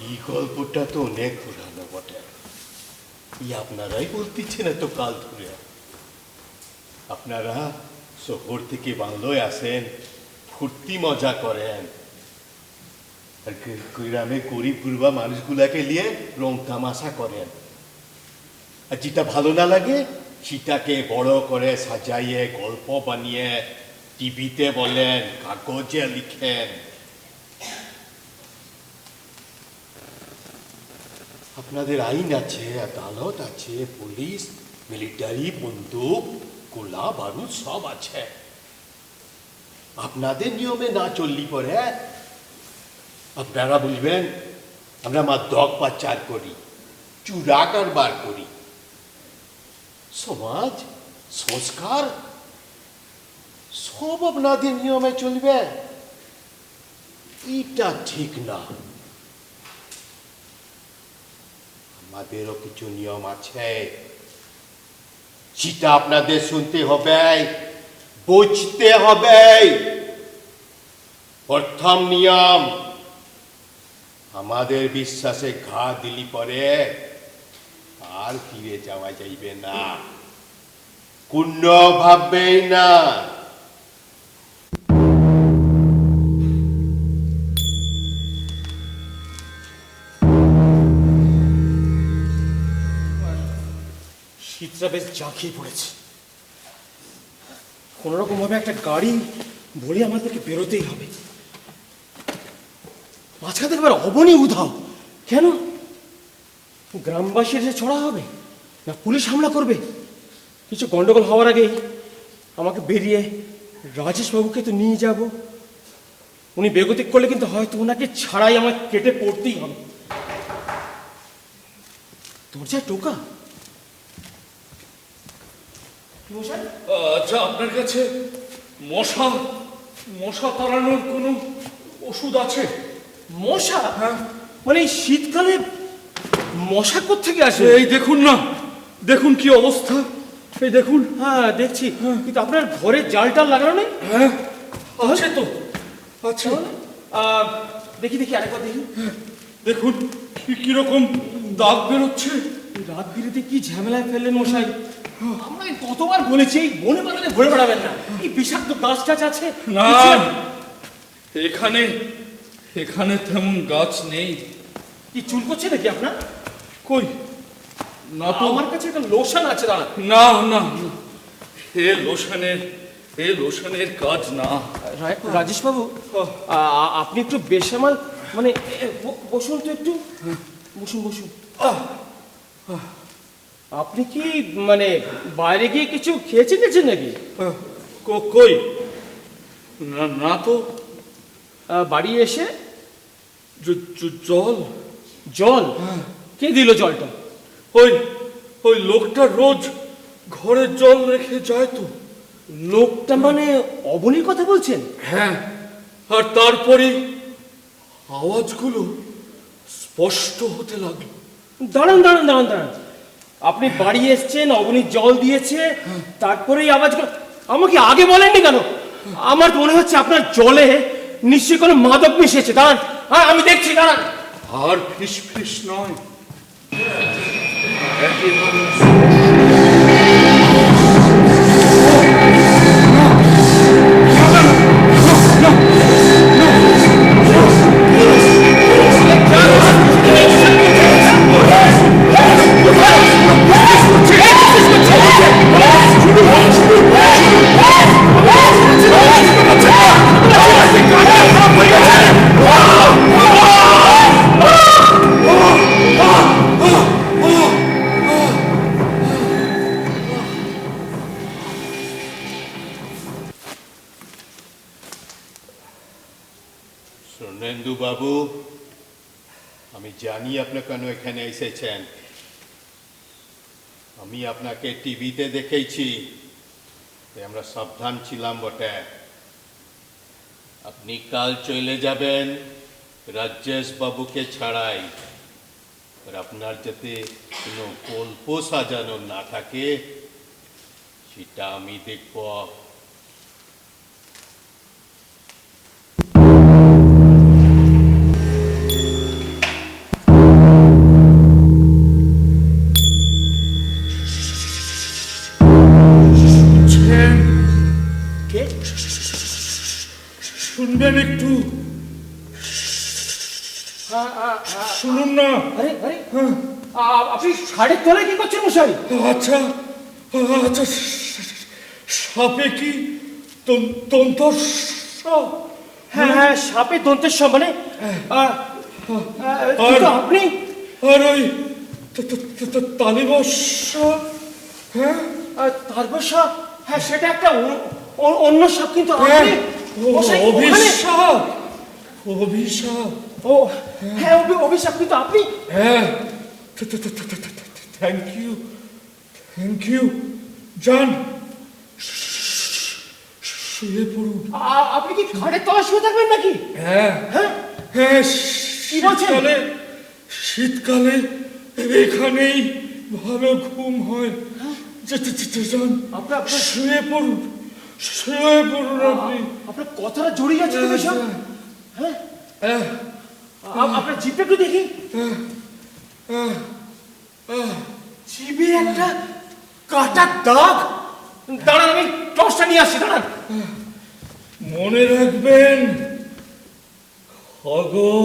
এই গল্পটা তো অনেক পুরানো বটে। আপনারাই বলতেছেন এত কাল ধরে। আপনারা শহর থেকে বাংলায় আসেন, ফুর্তি মজা করেন, আর গ্রামে গরিব গুরবা মানুষগুলাকে নিয়ে রং তামাশা করেন। আর যেটা ভালো না লাগে সেটাকে বড় করে সাজাইয়ে গল্প বানিয়ে টিভিতে বলেন, কাগজে লিখেন। আপনাদের আইন আছে, আদালত আছে, পুলিশ, মিলিটারি, বন্দুক, গোলা বারুদ সব আছে। আপনাদের নিয়মে না চললি পরে আপনারা বলবেন আমরা মাদক পাচার করি, চুরা কারবার করি। সমাজ সংস্কার সব আপনাদের নিয়মে চলবে, এটা ঠিক না। আমাদেরও কিছু নিয়ম আছে, সেটা আপনাদের শুনতে হবে, বুঝতে হবে। প্রথম নিয়ম, আমাদের বিশ্বাসে ঘা দিলি পরে আর ফিরে যাওয়া যাইবে না, কোনোভাবেই না।
শীতটা বেশ জাঁকিয়ে পড়েছে। কোনোরকম ভাবে একটা গাড়ি বলে আমাদেরকে বেরোতেই হবে। মাঝখান থেকে এবার অবনী উধাও কেন? গ্রামবাসী এসে ছড়া হবে না পুলিশ হামলা করবে? কিছু গন্ডগোল হওয়ার আগেই আমাকে বেরিয়ে রাজেশবাবুকে তো নিয়ে যাব। উনি বেগতিক করলে কিন্তু হয়তো ওনাকে ছাড়াই আমার কেটে পড়তেই হবে। দরজায় টোকা।
আচ্ছা, আপনার কাছে মশা মশা তাড়ানোর কোনো ওষুধ আছে?
মশা? মানে এই শীতকালে মশা কোত্থেকে আসে?
এই দেখুন না, দেখুন কি অবস্থা, এই দেখুন।
হ্যাঁ দেখছি, কিন্তু আপনার ঘরে জাল টাল লাগানো নেই?
হ্যাঁ আছে তো, আছে।
দেখি দেখি আরেকবার দেখি।
দেখুন কিরকম দাগ বেরোচ্ছে।
রাত বিরেতে কি ঝামেলায় ফেললেন মশাই। আমরা কতবার বলেছি এই বনে বাগানে ঘুরে বেড়াবেন না, এই বিষাক্ত গাছ টাছ আছে।
না, এখানে এখানে তেমন গাছ নেই।
কি চুল করছে নাকি আপনার?
কই না তো।
আমার কাছে একটা লোশন আছে, দাঁড়া।
না না, এ লোশনের কাজ না।
রাজেশ বাবু, আপনি একটু বেসামাল মানে বসুন তো একটু, বসুন বসুন। আপনি কি মানে বাইরে গিয়ে কিছু খেয়েছেন গেছেন নাকি?
কই না, না তো।
বাড়ি এসে
জল
জল কে দিল জলটা?
ওই লোকটা রোজ ঘরে জল রেখে যায় তো।
লোকটা মানে অবনীর কথা বলছেন?
হ্যাঁ, আর তারপরে আওয়াজগুলো স্পষ্ট হতে লাগলো।
দাঁড়ান দাঁড়ান দাঁড়ান দাঁড়ান, আপনি বাড়ি এসছেন, অবনীর জল দিয়েছে, তারপরেই আওয়াজগুলো আমাকে আগে বলেননি কেন? আমার মনে হচ্ছে আপনার জলে নিশ্চয়ই কোনো মাদক মিশিয়েছে। দাঁড়ান, আমি দেখছি, দাঁড়ান।
আর ফিস নয়,
স্বর্ণেন্দু বাবু, আমি জানি আপনি কেন এখানে এসেছেন। আমি আপনাকে টিভিতে দেখেছি, তাই আমরা সাবধান ছিলাম বটে। আপনি কাল চলে যাবেন রাজেশ বাবুকে ছাড়াই। আর আপনার যাতে কোনো গল্প সাজানো না থাকে সেটা আমি দেখব।
শুনবেন একটু? শুনুন না।
আরে আরে, আপনি শাড়ির তলায় কি করছেন মশাই?
আচ্ছা আচ্ছা, সাপে কি দন্তর?
হ্যাঁ হ্যাঁ, সাপে দন্তের মানে আপনি
আর ওই তালিবাস? হ্যাঁ,
তারবসা, হ্যাঁ সেটা একটা অন্য সাপ, কিন্তু আপনি
অভিশাপ। অভিশাপ,
ও হ্যাঁ, অভিশাপ, কিন্তু আপনি?
হ্যাঁ, থ্যাংক ইউ। যান, শুয়ে পড়ুন।
আপনি কি খাটের তলা শুয়ে থাকবেন নাকি?
হ্যাঁ
হ্যাঁ
হ্যাঁ,
কি বলছেন?
শীতকালে এখানেই ভালো ঘুম হয়। যান, আপনার শুয়ে পড়ুন আপনি।
আপনার কথাটা জড়িয়ে যাচ্ছে তো সব। হ্যাঁ, আপনার জিপটা একটু দেখি। জিভে একটা কাটার দাগ। দাঁড়ান, আমি টর্চটা নিয়ে আসছি, দাঁড়ান।
মনে রাখবেন,
খগন,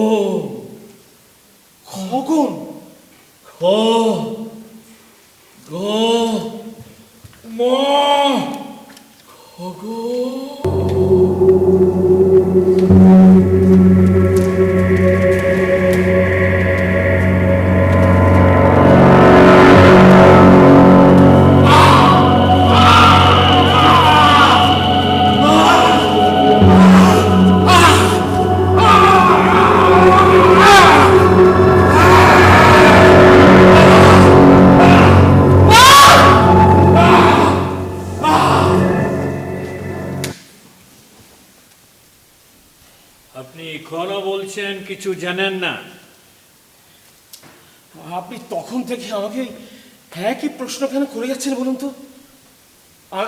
আপনি এখনো বলছেন কিছু জানেন না?
আপনি তখন থেকে আমাকে হ্যাঁ কি প্রশ্ন কেন করে যাচ্ছেন বলুন তো?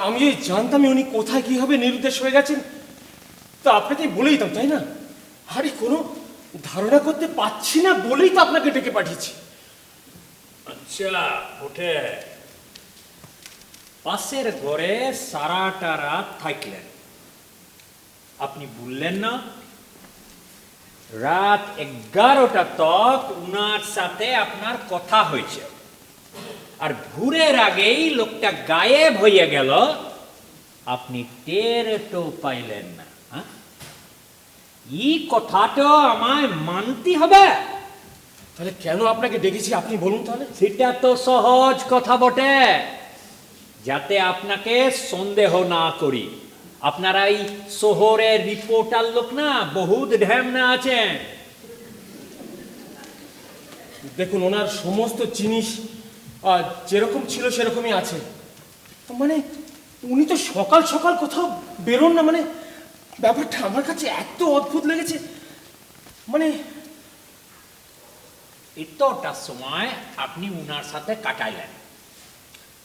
আমি যদি জানতাম উনি কোথায় কিভাবে নিরুদ্দেশ হয়ে গেছেন, তা আপনাকে বলে দিতাম, তাই না? আরে কোনো ধারণা করতে পারছি না বলেই তো আপনাকে ডেকে পাঠিয়েছি।
আচ্ছা, ওঠে পাশের ঘরে সারাটা রাত থাকলেন, আপনি বললেন না রাত 11টা তক উনার সাথে আপনার কথা হয়েছে, আর ভোরের আগেই লোকটা গায়েব হয়ে গেল, আপনি টের তো পাইলেন না? এই কথাটা আমায় মানতে হবে।
তাহলে কেন আপনাকে ডেকেছি আপনি বলুন তাহলে?
সেটা তো সহজ কথা বটে, যাতে আপনাকে সন্দেহ না করি। আপনারা এই শহরের রিপোর্টার লোক না, বহুত ঢ্যামনা আছেন।
দেখুন, ওনার সমস্ত জিনিস যেরকম ছিল সেরকমই আছে। মানে উনি তো সকাল সকাল কোথাও বেরোন না। মানে ব্যাপারটা আমার কাছে এত অদ্ভুত লেগেছে। মানে
এতটা সময় আপনি উনার সাথে কাটাইলেন,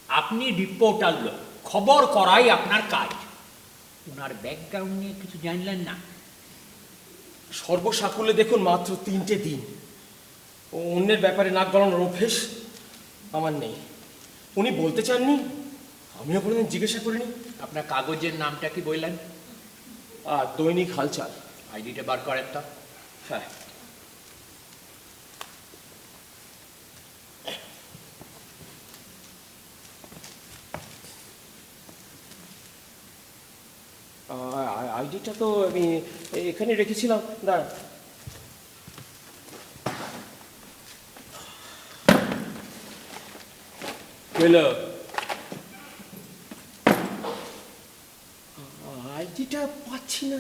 আপনি রিপোর্টার লোক, খবর করাই আপনার কাজ। ওনার ব্যাকগ্রাউন্ড নিয়ে কিছু জানলেন না?
সর্বসাকুল্যে দেখুন মাত্র 3টে দিন। অন্যের ব্যাপারে নাক গলানোর অভ্যেস আমার নেই। উনি বলতে চাননি, আমিও কোনোদিন জিজ্ঞাসা করিনি।
আপনার কাগজের নামটা কি বললেন?
দৈনিক হালচাল।
আইডিটা বার করেন তো।
হ্যাঁ, আইডিটা তো আমি এখানে রেখেছিলাম। দাঁড়া, হ্যালো, আইডিটা পাচ্ছি না।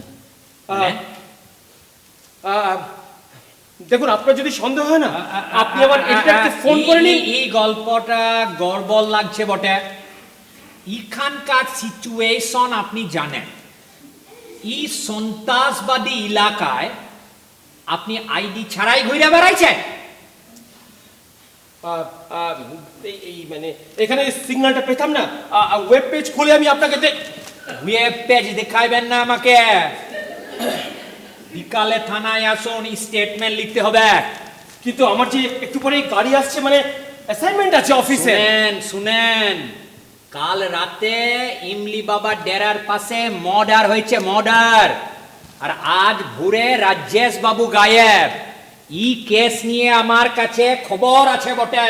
হ্যাঁ?
দেখুন, আপনার যদি সন্দেহ হয় না, আপনি আবার এডিটরকে ফোন করে নিন।
এই গল্পটা গড়বড় লাগছে বটে। এখানকার সিচুয়েশন আপনি জানেন। এই সন্ত্রাসবাদী এলাকায় আপনি আইডি ছাড়াই ঘুরে বেড়াইছেন।
এই মানে এখানে সিগন্যালটা পেতাম না। ওয়েব পেজ খুলে আমি আপনাকে
ওয়েব পেজ দেখাইবেন না আমাকে। বিকালে থানায় আসুন, স্টেটমেন্ট লিখতে হবে।
কিন্তু আমার যে একটু পরে গাড়ি আসছে, মানে অ্যাসাইনমেন্ট আছে অফিসে।
শুনেন, কাল রাতে ইমলি বাবার ডেরার পাশে মর্ডার হয়েছে, মর্ডার। আর আজ ভোরে রাজেশ বাবু গায়েব। এই কেস নিয়ে আমার কাছে খবর আছে বটে।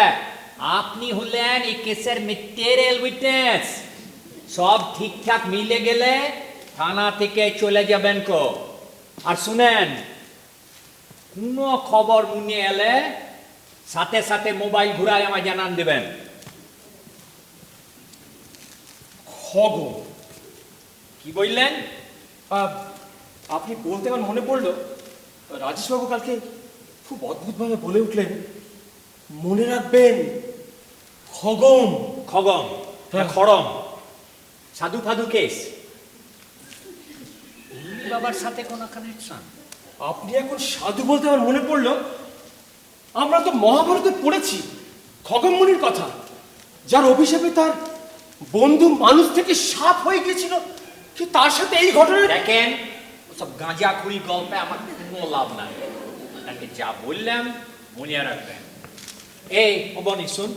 আপনি হলেন এই কেসের ম্যাটেরিয়াল উইটনেস। সব ঠিকঠাক মিলে গেলে থানা থেকে চলে যাবেন কো। আর শুনেন, কোনো খবর মনে এলে সাথে সাথে মোবাইল ঘুরায় আমায় জানান দেবেন।
খগন?
কি বললেন?
আপনি বলতে আমার মনে পড়লো, রাজেশবাবু কালকে খুব অদ্ভুতভাবে বলে উঠলেন, মনে রাখবেন খগন।
খগম, খড়ম, সাধু ফাধু কেস। ইমলি বাবার সাথে কোনো কানেকশন?
আপনি এখন সাধু বলতে আমার মনে পড়লো, আমরা তো মহাভারতে পড়েছি খগন মুনির কথা, যার অভিশাপে তার বন্ধু মানুষ থেকে সাপ হয়ে গিয়েছিল। কি তার সাথে এই ঘটনা?
দেখেন, ওসব গাঁজা খুঁড়ি গল্পে আমার কোনো লাভ নাই। আপনাকে যা বললাম মনে রাখবেন। এই অবনি শুন,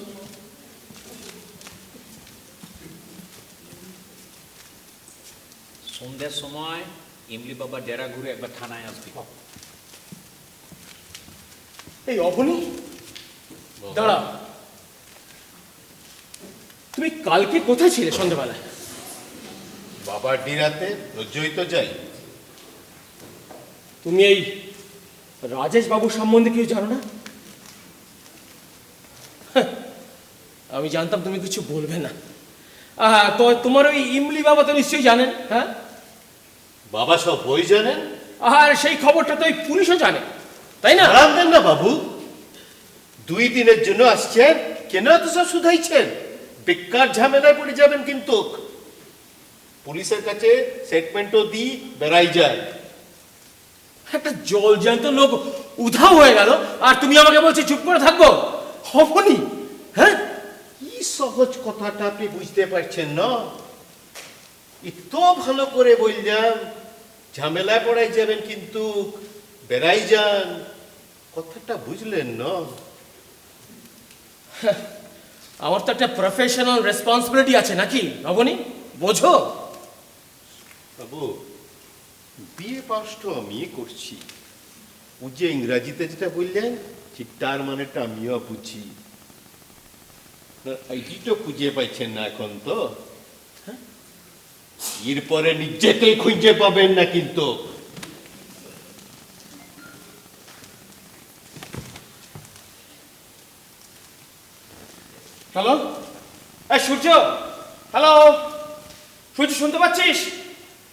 সন্ধ্যের সময় ইমলি বাবা ডেরা ঘুরে একবার থানায় আসবি।
এই অবনী, দাঁড়া, তুমি কালকে কোথায় ছিলে সন্ধ্যাবেলায়?
বাবার ডিরাতে রোজই তো যাই।
তুমি এই রাজেশ বাবু সম্বন্ধে কিছু জানো না? হ্যাঁ, আমি জানতাম তুমি কিছু বলবে না। তো তোমার ওই ইমলি বাবা তো নিশ্চয়ই জানেন। হ্যাঁ,
বাবা সব বই জানেন।
আর সেই খবরটা তো ওই পুলিশও জানে, তাই না?
আরাম দেন না বাবু, 2 দিনের জন্য আসছেন, কেন এত সব শুধাইছেন? বেকার ঝামেলায় পড়ে যাবেন কিন্তু। পুলিশের কাছে স্টেটমেন্টও দিই বেড়াই যায়।
একটা জলজ্যান্ত লোক উধাও হয়ে গেল, আর তুমি আমাকে বলছো চুপ করে থাকবো? হবনি? হ্যাঁ,
কি সহজ কথাটা আপনি বুঝতে পারছেন না? এত ভালো করে বললাম ঝামেলায় পড়াই যাবেন কিন্তু বেড়াই যান, কথাটা বুঝলেন না?
আমার তো একটা প্রফেশনাল রেসপন্সিবিলিটি আছে নাকি নবনী, বোঝো?
বাবু, বিয়ে পাস তো আমি করছি, ও যে ইংরাজিতে যেটা বললেন ঠিক তার মানেটা আমিও বুঝি। আইডি তো খুঁজে পাইছেন না এখন তো, এরপরে নিজেকেই খুঁজে পাবেন না কিন্তু।
হ্যালো, সূর্য, হ্যালো সূর্য, শুনতে পাচ্ছিস?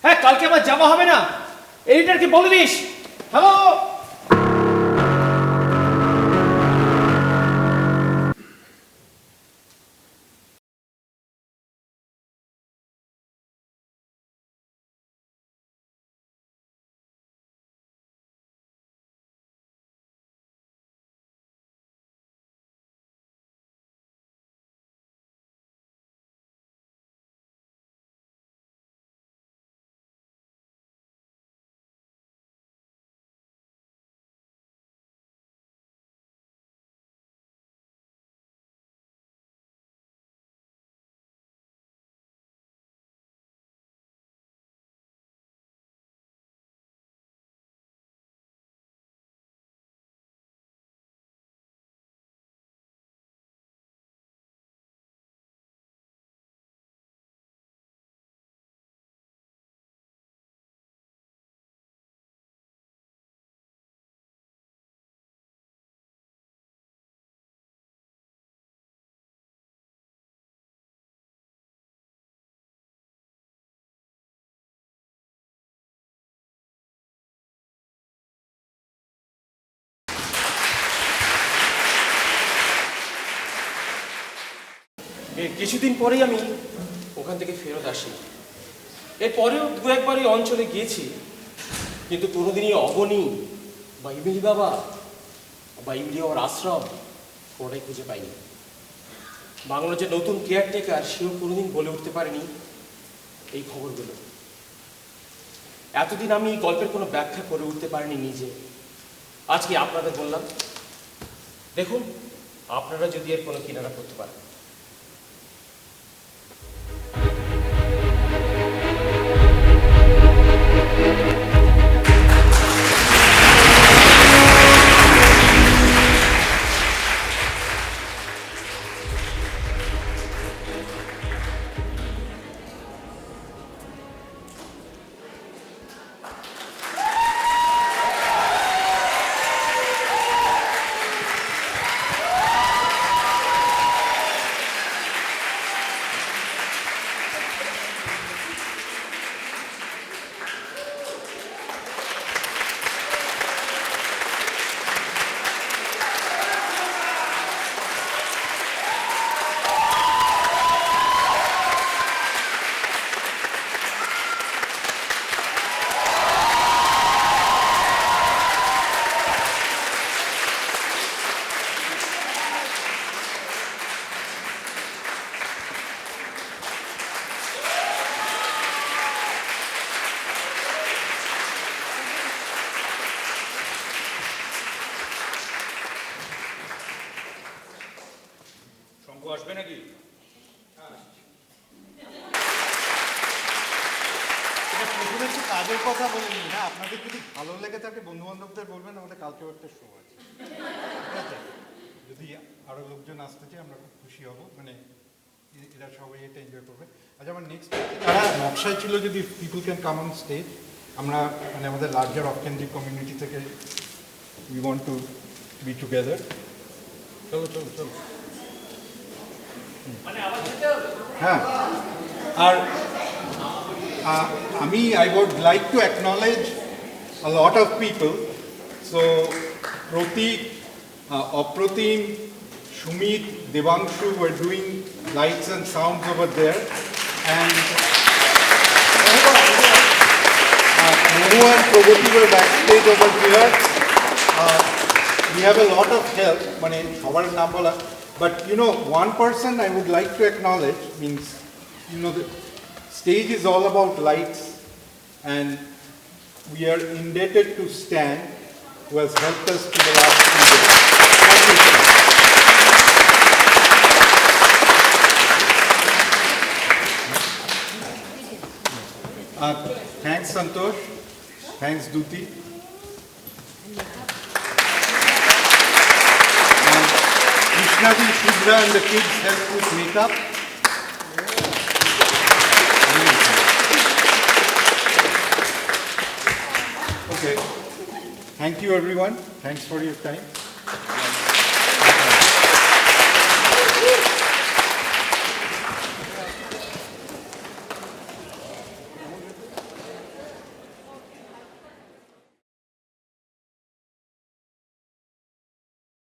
হ্যাঁ, কালকে আবার যাওয়া হবে না, এডিটরকে বলে দিস। হ্যালো। কিছুদিন পরেই আমি ওখান থেকে ফেরত আসি। এরপরেও দু একবার এই অঞ্চলে গিয়েছি, কিন্তু কোনোদিনই অবনী বা ইমিলি বাবা বা ইমিলি বাবার আশ্রম কোনোটাই খুঁজে পাইনি। বাংলার যে নতুন কেয়ারটেকার, সেও কোনোদিন বলে উঠতে পারেনি এই খবরগুলো। এতদিন আমি এই গল্পের কোনো ব্যাখ্যা করে উঠতে পারিনি নিজে। আজকে আপনাদের বললাম, দেখুন আপনারা যদি এর কোনো কিনারা করতে পারেন।
শঙ্কু আসবে নাকি?
প্রথমে একটু কাজের কথা বলে নিই। হ্যাঁ, আপনাদের যদি ভালো লেগে থাকে বন্ধু বান্ধবদের বলবেন, আমাদের কালকেও একটা শো আছে, ঠিক আছে? যদি আরো লোকজন আসতে চাই আমরা খুব খুশি হব, মানে এরা সবাই এটা এনজয় করবে। আচ্ছা, আমার নেক্সট যারা নকশায় ছিল, যদি people can come on stage, আমরা মানে আমাদের লার্জার অফ কেন্দ্রিক কমিউনিটি থেকে we want to be together. চলো চলো চলো। হ্যাঁ, আর I would like to acknowledge a lot of people. So, Pratik, Apratim, Shumit, Devanshu were doing lights and sounds over there. And Mohu and Pragati were backstage over here. We have a lot of help, but you know, one person I would like to acknowledge means, you know, the stage is all about lights, and we are indebted to Stan, who has helped us to the last few days. Thank you, Stan. Thanks, Santosh. Thanks, Duti. And Krishnaji, Shubhra and the kids helped with makeup. Okay. Thank you, everyone. Thanks for your time.